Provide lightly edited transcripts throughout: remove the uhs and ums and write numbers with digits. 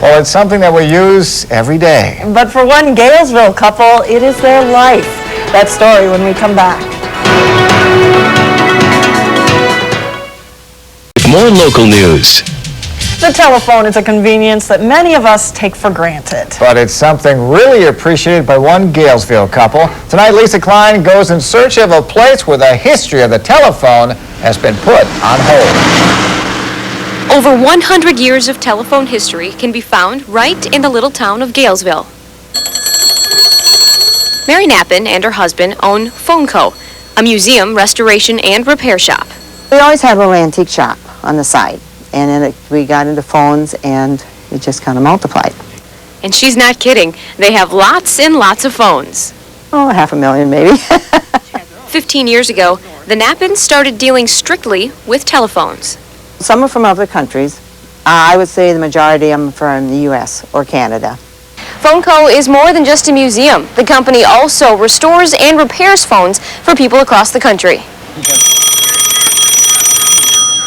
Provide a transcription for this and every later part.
Well, it's something that we use every day. But for one Galesville couple, it is their life. That story when we come back. More local news. The telephone is a convenience that many of us take for granted. But it's something really appreciated by one Galesville couple. Tonight, Lisa Klein goes in search of a place where the history of the telephone has been put on hold. Over 100 years of telephone history can be found right in the little town of Galesville. Mary Knappen and her husband own Phone Co., a museum, restoration, and repair shop. We always had a little antique shop on the side, and then we got into phones, and it just kind of multiplied. And she's not kidding. They have lots and lots of phones. Oh, 500,000 maybe. 15 years ago, the Knappens started dealing strictly with telephones. Some are from other countries. I would say the majority of them are from the U.S. or Canada. Phone Co. is more than just a museum. The company also restores and repairs phones for people across the country.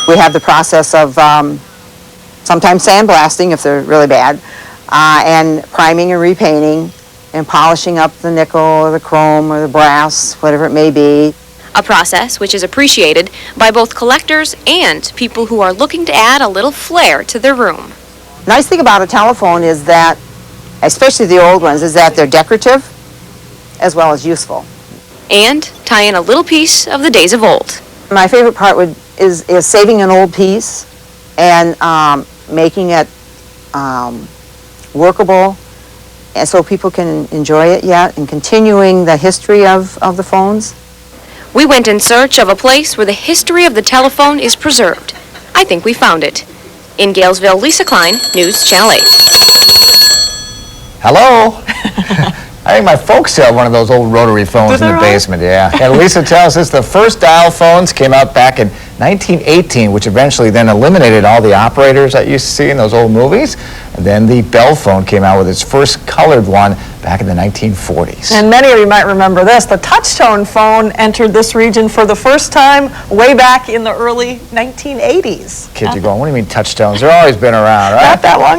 We have the process of sometimes sandblasting if they're really bad, and priming and repainting and polishing up the nickel or the chrome or the brass, whatever it may be. A process which is appreciated by both collectors and people who are looking to add a little flair to their room. Nice thing about a telephone is that, especially the old ones, is that they're decorative as well as useful. And tie in a little piece of the days of old. My favorite part is saving an old piece and making it workable, and so people can enjoy it yet, and continuing the history of the phones. We went in search of a place where the history of the telephone is preserved. I think we found it. In Galesville, Lisa Klein, News Channel 8. Hello? I think my folks still have one of those old rotary phones in the basement, yeah. And Lisa tells us the first dial phones came out back in 1918, which eventually then eliminated all the operators that you used to see in those old movies. And then the Bell phone came out with its first colored one back in the 1940s. And many of you might remember this. The touch-tone phone entered this region for the first time way back in the early 1980s. Kids are going, what do you mean touch tones? They've always been around, right? Not that long.